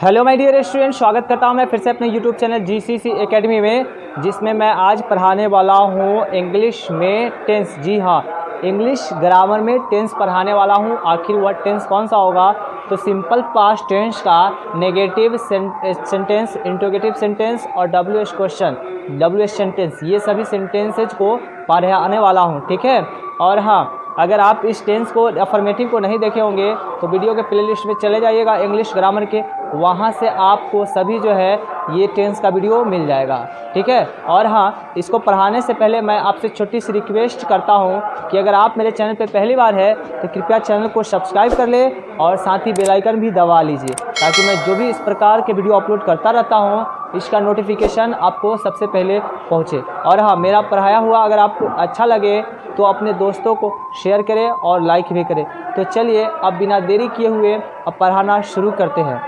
Hello my dear student, स्वागत करता हूं मैं फिर से अपने यूट्यूब चैनल जीसीसी एकेडमी में, जिसमें मैं आज पढ़ाने वाला हूं इंग्लिश में टेंस। जी हाँ, इंग्लिश ग्रामर में टेंस पढ़ाने वाला हूं। आखिर वह टेंस कौन सा होगा? तो सिंपल पास्ट टेंस का नेगेटिव सेंटेंस, इंट्रोगेटिव सेंटेंस और डब्ल्यूएच क्वेश्चन, डब्ल्यूएच सेंटेंस, ये सभी सेंटेंसेज को पढ़ाने वाला हूँ। ठीक है। और हाँ, अगर आप इस टेंस को, अफर्मेटिव को नहीं देखे होंगे तो वीडियो के प्लेलिस्ट में चले जाइएगा इंग्लिश ग्रामर के, वहाँ से आपको सभी जो है ये टेंस का वीडियो मिल जाएगा। ठीक है। और हाँ, इसको पढ़ाने से पहले मैं आपसे छोटी सी रिक्वेस्ट करता हूँ कि अगर आप मेरे चैनल पर पहली बार है तो कृपया चैनल को सब्सक्राइब कर ले और साथ ही बेल आइकन भी दबा लीजिए, ताकि मैं जो भी इस प्रकार के वीडियो अपलोड करता रहता हूँ इसका नोटिफिकेशन आपको सबसे पहले पहुँचे। और हाँ, मेरा पढ़ाया हुआ अगर आपको अच्छा लगे तो अपने दोस्तों को शेयर करें और लाइक भी करें। तो चलिए अब बिना देरी किए हुए अब पढ़ाना शुरू करते हैं।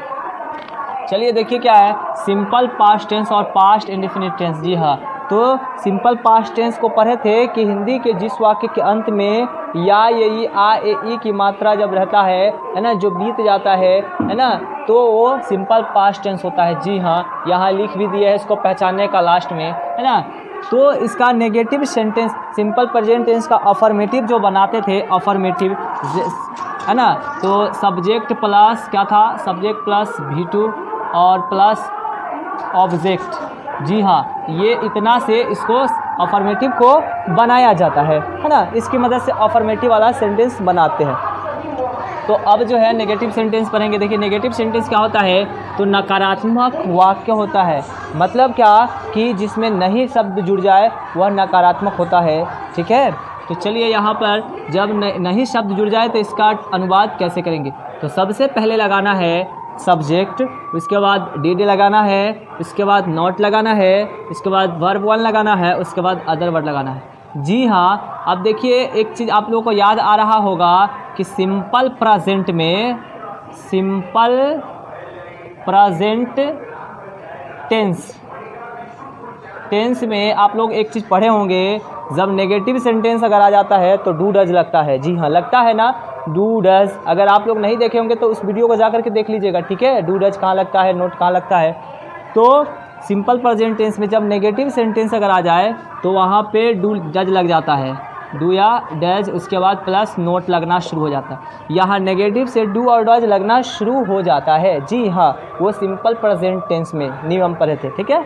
चलिए देखिए क्या है सिंपल पास्ट टेंस और पास्ट इंडेफिनिट टेंस। जी हाँ, तो सिंपल पास्ट टेंस को पढ़े थे कि हिंदी के जिस वाक्य के अंत में या, ये, ई, आ, ए, ई की मात्रा जब रहता है ना, जो बीत जाता है ना, तो वो सिंपल पास्ट टेंस होता है। जी हाँ, यहाँ लिख भी दिया है इसको पहचानने का लास्ट में, है ना। तो इसका negative sentence simple present tense का अफर्मेटिव जो बनाते थे, अफर्मेटिव, है ना, तो सब्जेक्ट प्लस क्या था, सब्जेक्ट प्लस V2 और प्लस ऑब्जेक्ट। जी हाँ, ये इतना से इसको अफर्मेटिव को बनाया जाता है ना। इसकी मदद से अफर्मेटिव वाला सेंटेंस बनाते हैं। तो अब जो है नेगेटिव सेंटेंस पढ़ेंगे। देखिए नेगेटिव सेंटेंस क्या होता है, तो नकारात्मक वाक्य होता है। मतलब क्या कि जिसमें नहीं शब्द जुड़ जाए वह नकारात्मक होता है। ठीक है। तो चलिए यहाँ पर जब नहीं शब्द जुड़ जाए तो इसका अनुवाद कैसे करेंगे। तो सबसे पहले लगाना है सब्जेक्ट, उसके बाद डिड लगाना है, उसके बाद नॉट लगाना है, उसके बाद वर्ब वन लगाना है, उसके बाद अदर वर्ड लगाना है। जी हाँ, अब देखिए एक चीज़ आप लोगों को याद आ रहा होगा कि सिंपल प्रेजेंट में, सिंपल प्रेजेंट टेंस में आप लोग एक चीज़ पढ़े होंगे, जब नेगेटिव सेंटेंस अगर आ जाता है तो डू डज लगता है। जी हाँ, लगता है ना, डू डज। अगर आप लोग नहीं देखे होंगे तो उस वीडियो को जा करके देख लीजिएगा। ठीक है, डू डज कहाँ लगता है, नोट कहाँ लगता है। तो सिंपल प्रेजेंट टेंस में जब नेगेटिव सेंटेंस अगर आ जाए तो वहाँ पे डू डज लग जाता है, डू या डज, उसके बाद प्लस नोट लगना शुरू हो जाता है। यहाँ नेगेटिव से डू और डज लगना शुरू हो जाता है। जी हाँ, वो सिंपल प्रेजेंट टेंस में नियम पढ़े थे। ठीक है।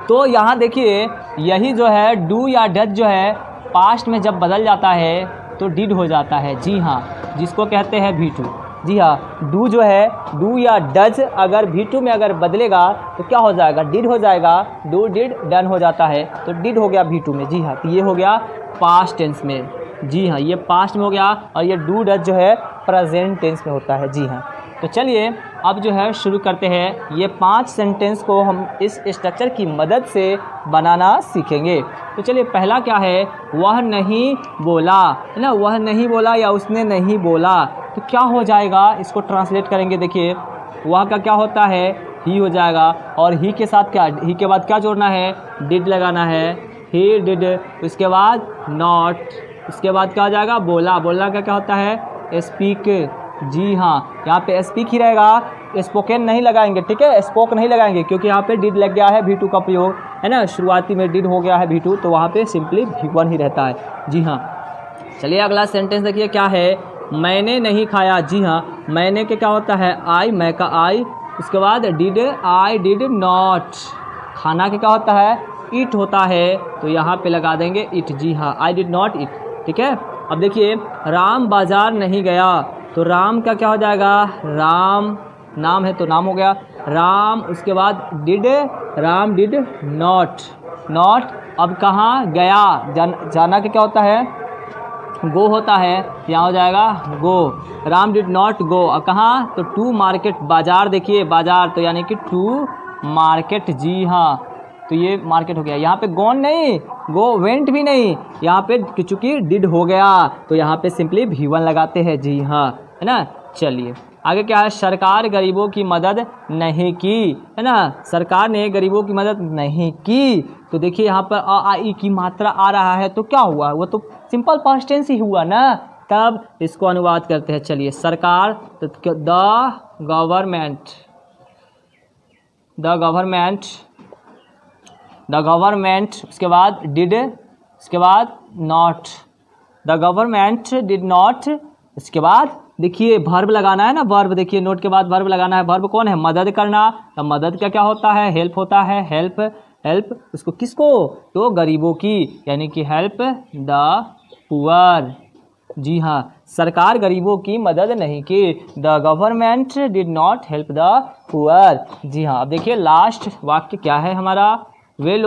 तो यहाँ देखिए यही जो है डू या डज जो है पास्ट में जब बदल जाता है तो डिड हो जाता है। जी हाँ, जिसको कहते हैं V2। जी हाँ, डू जो है, डू या डज अगर V2 में अगर बदलेगा तो क्या हो जाएगा, डिड हो जाएगा। डू डिड डन हो जाता है तो डिड हो गया V2 में। जी हाँ, तो ये हो गया पास्ट टेंस में। जी हाँ, ये पास्ट में हो गया और ये डू डज जो है प्रेजेंट टेंस में होता है। जी हाँ, तो चलिए अब जो है शुरू करते हैं। ये 5 सेंटेंस को हम इस स्ट्रक्चर की मदद से बनाना सीखेंगे। तो चलिए पहला क्या है, वह नहीं बोला, है ना, वह नहीं बोला या उसने नहीं बोला। तो क्या हो जाएगा, इसको ट्रांसलेट करेंगे। देखिए वह का क्या होता है, ही हो जाएगा, और ही के साथ क्या, ही के बाद क्या जोड़ना है, डिड लगाना है, ही डिड, उसके बाद नॉट, उसके बाद क्या हो जाएगा, बोला। बोलना का क्या होता है, स्पीक। जी हाँ, यहाँ पे स्पीक ही रहेगा, स्पोकन नहीं लगाएंगे। ठीक है, स्पोक नहीं लगाएंगे क्योंकि यहाँ पे डिड लग गया है, V2 का प्रयोग है ना, शुरुआती में डिड हो गया है V2, तो वहाँ पे सिंपली V1 ही रहता है। जी हाँ, चलिए अगला सेंटेंस देखिए क्या है, मैंने नहीं खाया। जी हाँ, मैंने के क्या होता है, आई, मैं का आई, उसके बाद डिड, आई डिड नॉट। खाना के क्या होता है, ईट होता है, तो यहाँ पे लगा देंगे इट। जी हाँ, आई डिड नॉट ईट। ठीक है। अब देखिए राम बाजार नहीं गया, तो राम का क्या हो जाएगा, राम नाम है तो नाम हो गया, राम, उसके बाद did, Ram did not, not. अब कहाँ गया, जाना के क्या होता है, गो होता है, यहाँ हो जाएगा गो, राम डिड नॉट गो। अब कहाँ, तो टू मार्केट, बाजार देखिए, बाजार तो यानी कि टू मार्केट। जी हाँ, तो ये मार्केट हो गया। यहाँ पे गोन नहीं, गो वेंट भी नहीं, यहाँ पे चूँकि डिड हो गया तो यहाँ पे सिंपली V1 लगाते हैं। जी हाँ, है ना। चलिए आगे क्या है, सरकार गरीबों की मदद नहीं की, है ना, सरकार ने गरीबों की मदद नहीं की। तो देखिए यहाँ पर अ आ ई की मात्रा आ रहा है तो क्या हुआ, वो तो सिंपल पास्ट टेंस ही हुआ ना। तब इसको अनुवाद करते हैं। चलिए सरकार, तो द गवर्नमेंट, द गवर्नमेंट, उसके बाद डिड, उसके बाद not, the government did not, उसके बाद देखिए वर्ब लगाना है ना, वर्ब देखिए नोट के बाद वर्ब लगाना है। वर्ब कौन है? मदद करना। तो मदद का क्या होता है? हेल्प होता है। हेल्प उसको किसको? तो गरीबों की, यानी कि हेल्प द पुअर। जी हाँ, सरकार गरीबों की मदद नहीं की। The government did not help the poor. जी हाँ, अब देखिए लास्ट वाक्य क्या है हमारा, वे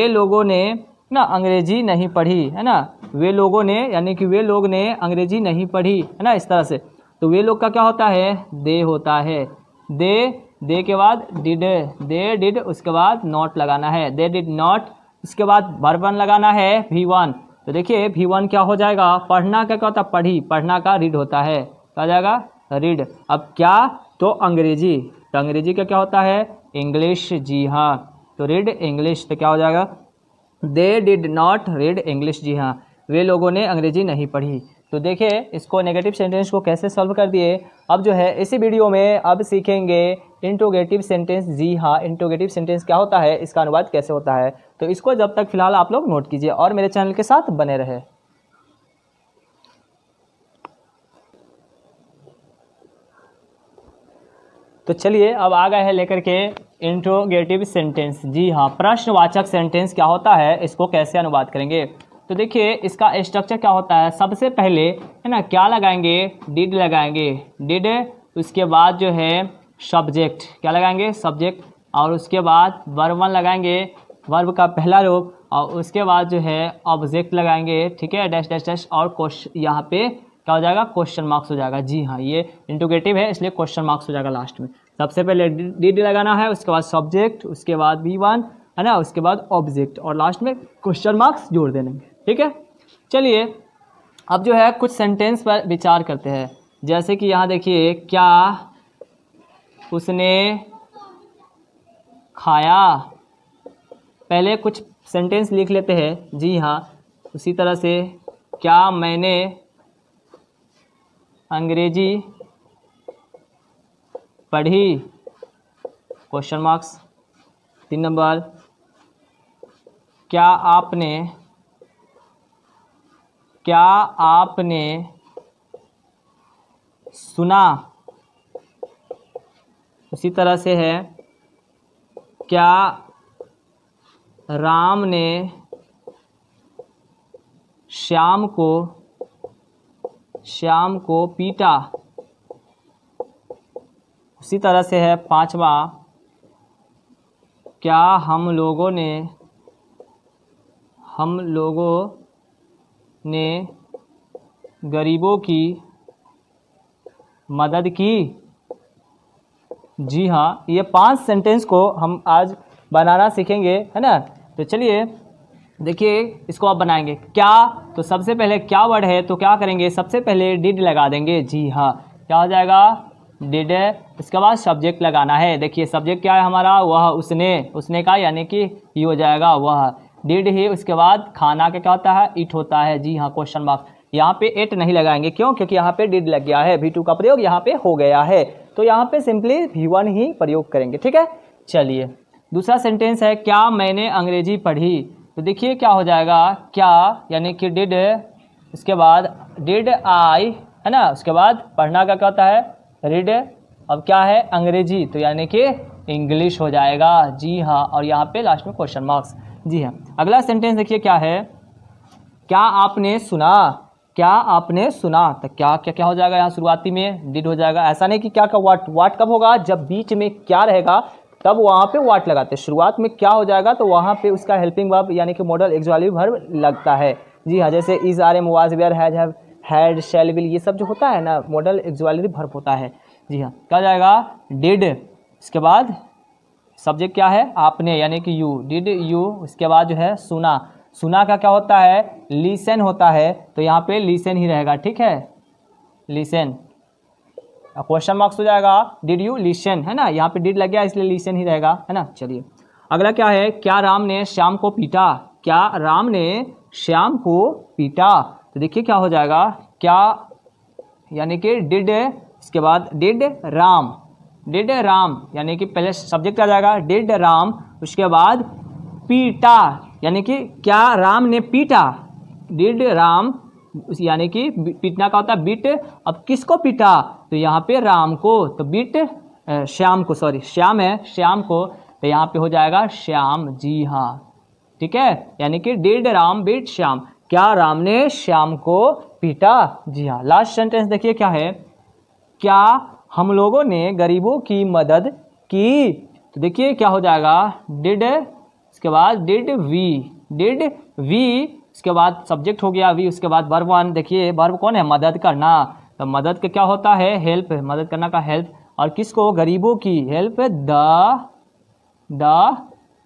लोगों ने ना अंग्रेजी नहीं पढ़ी, है ना, वे लोगों ने, यानी कि वे लोग ने अंग्रेजी नहीं पढ़ी, है ना, इस तरह से। तो वे लोग का क्या होता है? दे होता है। दे के बाद डिड, दे डिड, उसके बाद नॉट लगाना है, दे डिड नॉट, उसके बाद वर्ब लगाना है V1। तो देखिए V1 क्या हो जाएगा? पढ़ना का क्या होता है? पढ़ी, पढ़ना का रीड होता है, क्या हो जाएगा? रीड। अब क्या? तो अंग्रेजी, तो अंग्रेजी का क्या होता है? इंग्लिश। जी हाँ, तो रीड इंग्लिश, तो क्या हो जाएगा? They did not read English. जी हाँ, वे लोगों ने अंग्रेजी नहीं पढ़ी। तो देखिए इसको नेगेटिव सेंटेंस को कैसे सॉल्व कर दिए। अब जो है इसी वीडियो में अब सीखेंगे इंट्रोगेटिव सेंटेंस। जी हाँ, इंट्रोगेटिव सेंटेंस क्या होता है, इसका अनुवाद कैसे होता है। तो इसको जब तक फिलहाल आप लोग नोट कीजिए और मेरे चैनल के साथ बने रहे। तो चलिए अब आ गए हैं लेकर के इंट्रोगेटिव सेंटेंस। जी हाँ, प्रश्नवाचक सेंटेंस क्या होता है, इसको कैसे अनुवाद करेंगे। तो देखिए इसका स्ट्रक्चर क्या होता है। सबसे पहले है ना क्या लगाएंगे? डिड लगाएंगे, डिड, उसके बाद जो है सब्जेक्ट, क्या लगाएंगे? सब्जेक्ट, और उसके बाद वर्ब 1 लगाएंगे, वर्ब का पहला रूप, और उसके बाद जो है ऑब्जेक्ट लगाएंगे, ठीक है, डैश डैश डैश, और क्वेश्चन यहाँ पे क्या हो जाएगा? क्वेश्चन मार्क्स हो जाएगा। जी हाँ, ये इंट्रोगेटिव है इसलिए क्वेश्चन मार्क्स हो जाएगा लास्ट में। सबसे पहले डिड लगाना है, उसके बाद सब्जेक्ट, उसके बाद V1, है ना, उसके बाद ऑब्जेक्ट, और लास्ट में क्वेश्चन मार्क्स जोड़ देंगे, ठीक है। चलिए अब जो है कुछ सेंटेंस पर विचार करते हैं। जैसे कि यहाँ देखिए, क्या उसने खाया। पहले कुछ सेंटेंस लिख लेते हैं। जी हाँ, उसी तरह से क्या मैंने अंग्रेजी पढ़ी, क्वेश्चन मार्क्स। 3 नंबर, क्या आपने सुना। उसी तरह से है, क्या राम ने श्याम को पीटा। उसी तरह से है 5वां, क्या हम लोगों ने गरीबों की मदद की। जी हाँ, ये 5 सेंटेंस को हम आज बनाना सीखेंगे, है ना। तो चलिए देखिए इसको आप बनाएंगे। क्या, तो सबसे पहले क्या वर्ड है, तो क्या करेंगे? सबसे पहले डिड लगा देंगे। जी हाँ, क्या हो जाएगा? डिड। इसके बाद सब्जेक्ट लगाना है। देखिए सब्जेक्ट क्या है हमारा? वह, उसने का, यानी कि ये हो जाएगा वह, डिड ही। उसके बाद खाना का क्या होता है? इट होता है। जी हाँ, क्वेश्चन मार्क्स। यहाँ पे एट नहीं लगाएंगे, क्यों? क्योंकि यहाँ पे डिड लग गया है, V2 का प्रयोग यहाँ पे हो गया है, तो यहाँ पे सिंपली V1 ही प्रयोग करेंगे, ठीक है। चलिए दूसरा सेंटेंस है, क्या मैंने अंग्रेजी पढ़ी। तो देखिए क्या हो जाएगा? क्या यानी कि डिड, उसके बाद डिड आई, है ना, उसके बाद पढ़ना का क्या होता है? रीड। अब क्या है? अंग्रेजी, तो यानी कि इंग्लिश हो जाएगा। जी हाँ, और यहाँ पे लास्ट में क्वेश्चन मार्क्स। जी हाँ, अगला सेंटेंस देखिए क्या है, क्या आपने सुना। क्या आपने सुना, तो क्या क्या क्या हो जाएगा? यहाँ शुरुआती में डिड हो जाएगा। ऐसा नहीं कि क्या का वाट कब होगा? जब बीच में क्या रहेगा तब वहाँ पे वाट लगाते हैं। शुरुआत में क्या हो जाएगा तो वहाँ पे उसका हेल्पिंग वर्ब यानी कि मॉडल एक्सुअली वर्ब लगता है। जी हाँ, जैसे is, are, am, was, were, has, have, had, shall, will, ये सब जो होता है ना मॉडल एक्सुअली वर्ब होता है। जी हाँ, क्या हो जाएगा? डिड। इसके बाद सब्जेक्ट क्या है? आपने, यानी कि यू, डिड यू। उसके बाद जो है सुना। सुना का क्या होता है? लिसन होता है, तो यहाँ पे लिसन ही रहेगा, ठीक है, लिसन। क्वेश्चन मार्क्स हो जाएगा डिड यू लिसन, है ना, यहाँ पे डिड लग गया इसलिए लिसन ही रहेगा, है ना। चलिए अगला क्या है, क्या राम ने श्याम को पीटा। क्या राम ने श्याम को पीटा, तो देखिए क्या हो जाएगा, क्या यानी कि डिड, इसके बाद डिड राम, डिड राम यानी कि पहले सब्जेक्ट आ जाएगा डिड राम, उसके बाद पीटा यानी कि क्या राम ने पीटा, डिड राम यानी कि पीटना का होता है बीट। अब किसको पीटा, तो यहाँ पे राम को, तो बीट श्याम को, सॉरी श्याम है, श्याम को, तो यहाँ पे हो जाएगा श्याम, जी हाँ, ठीक है। यानी कि डिड राम बीट श्याम, क्या राम ने श्याम को पीटा, जी हाँ। लास्ट सेंटेंस देखिए क्या है, क्या हम लोगों ने गरीबों की मदद की, तो देखिए क्या हो जाएगा डिड, उसके बाद डिड वी, उसके बाद सब्जेक्ट हो गया वी, उसके बाद वर्ब वन, देखिए वर्ब कौन है, मदद करना, तो मदद का क्या होता है, हेल्प, मदद करना का हेल्प, और किसको, गरीबों की, हेल्प द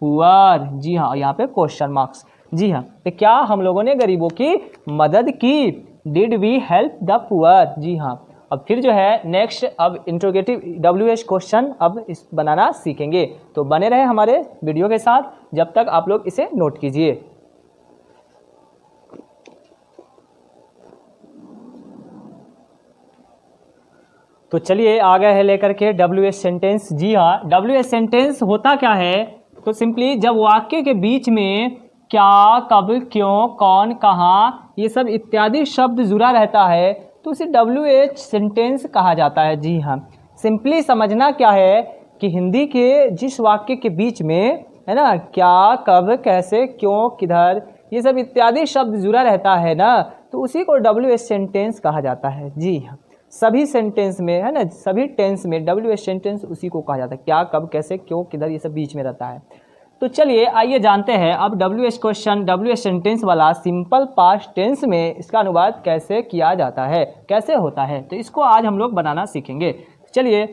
पुअर, जी हाँ, यहाँ पे क्वेश्चन मार्क्स, जी हाँ। तो क्या हम लोगों ने गरीबों की मदद की, did we help the poor, जी हाँ। अब फिर जो है नेक्स्ट अब इंट्रोगेटिव WH क्वेश्चन अब इस बनाना सीखेंगे, तो बने रहे हमारे वीडियो के साथ, जब तक आप लोग इसे नोट कीजिए। तो चलिए आ गए हैं लेकर के WH सेंटेंस, जी हाँ। WH सेंटेंस होता क्या है, तो सिंपली जब वाक्य के बीच में क्या, कब, क्यों, कौन, कहाँ, ये सब इत्यादि शब्द जुड़ा रहता है तो उसे WH सेंटेंस कहा जाता है, जी हाँ। सिंपली समझना क्या है कि हिंदी के जिस वाक्य के बीच में है ना क्या, कब, कैसे, क्यों, किधर, ये सब इत्यादि शब्द जुड़ा रहता है ना, तो उसी को WH सेंटेंस कहा जाता है, जी हाँ। सभी सेंटेंस में है ना, सभी टेंस में WH सेंटेंस उसी को कहा जाता है, क्या, कब, कैसे, क्यों, किधर, ये सब बीच में रहता है। तो चलिए आइए जानते हैं अब WH क्वेश्चन, WH सेंटेंस वाला सिंपल पास्ट टेंस में इसका अनुवाद कैसे किया जाता है, कैसे होता है, तो इसको आज हम लोग बनाना सीखेंगे। चलिए,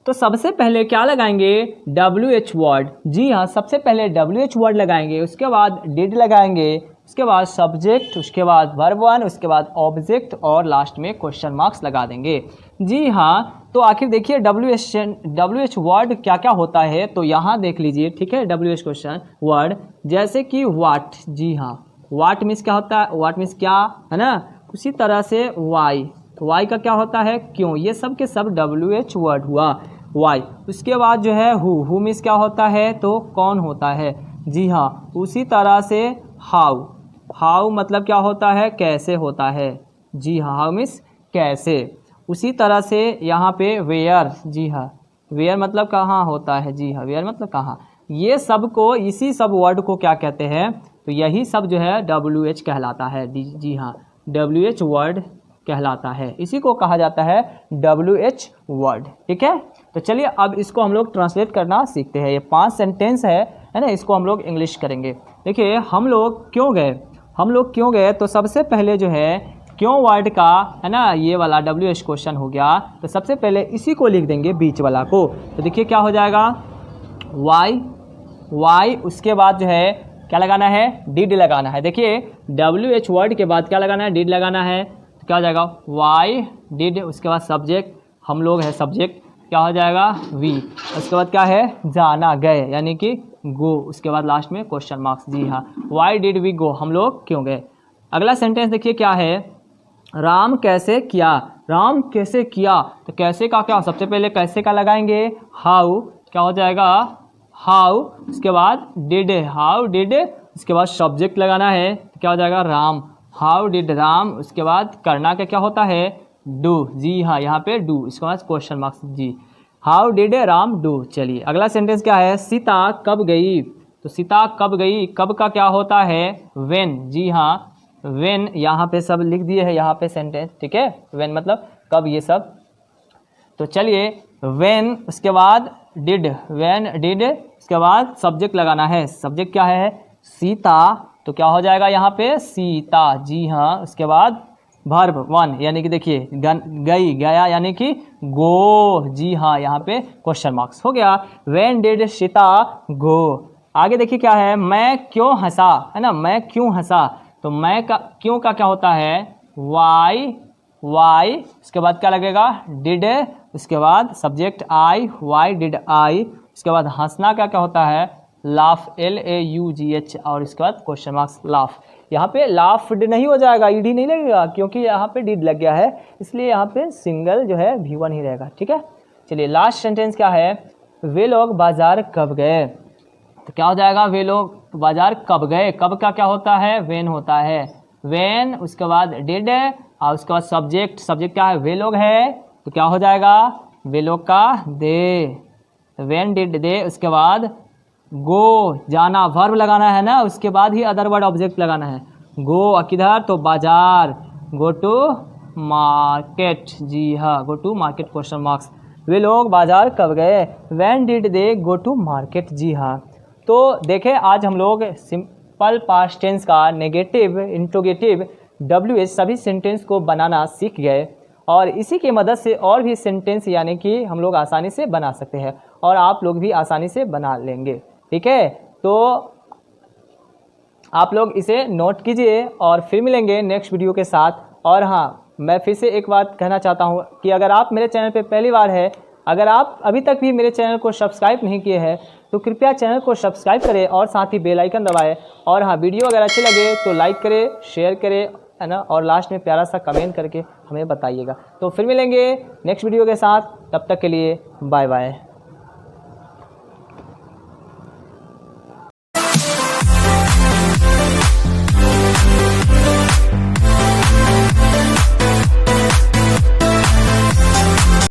तो सबसे पहले क्या लगाएंगे, WH वर्ड, जी हाँ, सबसे पहले WH वर्ड लगाएंगे, उसके बाद डिड लगाएंगे, उसके बाद सब्जेक्ट, उसके बाद वर्ब वन, उसके बाद ऑब्जेक्ट और लास्ट में क्वेश्चन मार्क्स लगा देंगे, जी हाँ। तो आखिर देखिए WH वर्ड क्या क्या होता है, तो यहाँ देख लीजिए, ठीक है। WH क्वेश्चन वर्ड जैसे कि वाट, जी हाँ, वाट मीन्स क्या होता है, वाट मीन्स क्या, है ना। उसी तरह से वाई, तो वाई का क्या होता है, क्यों, ये सब के सब WH वर्ड हुआ, वाई। उसके बाद जो है हु मीन्स क्या होता है, तो कौन होता है, जी हाँ। उसी तरह से हाउ मतलब क्या होता है, कैसे होता है, जी हाँ, हाउ मीन्स कैसे। उसी तरह से यहाँ पे वेयर, जी हाँ, वेयर मतलब कहाँ होता है, जी हाँ, वेयर मतलब कहाँ। ये सब को, इसी सब वर्ड को क्या कहते हैं, तो यही सब जो है WH कहलाता है, जी हाँ, WH वर्ड कहलाता है, इसी को कहा जाता है WH वर्ड, ठीक है। तो चलिए अब इसको हम लोग ट्रांसलेट करना सीखते हैं। ये 5 सेंटेंस है ना, इसको हम लोग इंग्लिश करेंगे। देखिए हम लोग क्यों गए, तो सबसे पहले जो है क्यों वर्ड का है ना, ये वाला WH क्वेश्चन हो गया, तो सबसे पहले इसी को लिख देंगे, बीच वाला को। तो देखिए क्या हो जाएगा, वाई, उसके बाद जो है क्या लगाना है, डिड लगाना है। देखिए WH वर्ड के बाद क्या लगाना है, डिड लगाना है, तो क्या हो जाएगा वाई डिड, उसके बाद सब्जेक्ट, हम लोग है सब्जेक्ट, क्या हो जाएगा वी, उसके बाद क्या है जाना, गए यानी कि गो, उसके बाद लास्ट में क्वेश्चन मार्क्स, जी हाँ, वाई डिड वी गो, हम लोग क्यों गए। अगला सेंटेंस देखिए क्या है, राम कैसे किया, तो कैसे का क्या, सबसे पहले कैसे का लगाएंगे, हाउ, क्या हो जाएगा हाउ, उसके बाद डिड, हाउ डिड, उसके बाद सब्जेक्ट लगाना है, तो क्या हो जाएगा राम, हाउ डिड राम, उसके बाद करना का क्या होता है डू, जी हाँ, यहाँ पे डू, इसके बाद क्वेश्चन मार्क्स, जी, हाउ डिड राम डू। चलिए अगला सेंटेंस क्या है, सीता कब गई, तो सीता कब गई, कब का क्या होता है व्हेन, जी हाँ, व्हेन, यहाँ पे सब लिख दिए है, यहाँ पे सेंटेंस, ठीक है, व्हेन मतलब कब, ये सब। तो चलिए व्हेन, उसके बाद डिड, व्हेन डिड, उसके बाद सब्जेक्ट लगाना है, सब्जेक्ट क्या है सीता, तो क्या हो जाएगा यहाँ पे सीता, जी हाँ, उसके बाद वर्ब वन यानी कि देखिए गई, गया यानी कि गो, जी हाँ, यहाँ पे क्वेश्चन मार्क्स हो गया, व्हेन डिड सीता गो। आगे देखिए क्या है, मैं क्यों हंसा, है ना, मैं क्यों हंसा, तो मैं का क्यों का क्या होता है वाई, उसके बाद क्या लगेगा डिड, उसके बाद subject I, why did I, उसके बाद हंसना का क्या होता है लाफ, LAUGH, और इसके बाद क्वेश्चन मार्क्स लाफ। यहाँ पे लाफ्ड नहीं हो जाएगा, ईडी नहीं लगेगा, क्योंकि यहाँ पे डिड लग गया है, इसलिए यहाँ पे सिंगल जो है V1 ही रहेगा, ठीक है। चलिए लास्ट सेंटेंस क्या है, वे लोग बाजार कब गए, तो क्या हो जाएगा, वे लोग बाजार कब गए। कब का क्या होता है, वेन होता है, वेन, उसके बाद डिड और उसके बाद सब्जेक्ट, सब्जेक्ट क्या है, वे लोग है, तो क्या हो जाएगा, वे लोग का दे, वेन डिड दे, उसके बाद गो जाना, वर्ब लगाना है ना, उसके बाद ही अदर वर्ड ऑब्जेक्ट लगाना है। गो किधर, तो बाजार, गो टू मार्केट, जी हाँ, go to market question marks. वे लोग बाजार कब गए, when did they go to market, जी हाँ। तो देखें आज हम लोग सिंपल पास्ट टेंस का नेगेटिव, इंट्रोगेटिव, WH सभी सेंटेंस को बनाना सीख गए और इसी की मदद से और भी सेंटेंस यानी कि हम लोग आसानी से बना सकते हैं और आप लोग भी आसानी से बना लेंगे। ठीक है, तो आप लोग इसे नोट कीजिए और फिर मिलेंगे नेक्स्ट वीडियो के साथ। और हाँ, मैं फिर से एक बात कहना चाहता हूँ कि अगर आप मेरे चैनल पे पहली बार है, अगर आप अभी तक भी मेरे चैनल को सब्सक्राइब नहीं किए हैं तो कृपया चैनल को सब्सक्राइब करें और साथ ही बेल आइकन दबाएं। और हाँ, वीडियो अगर अच्छी लगे तो लाइक करें, शेयर करें, है ना, और लास्ट में प्यारा सा कमेंट करके हमें बताइएगा। तो फिर मिलेंगे नेक्स्ट वीडियो के साथ, तब तक के लिए बाय बाय।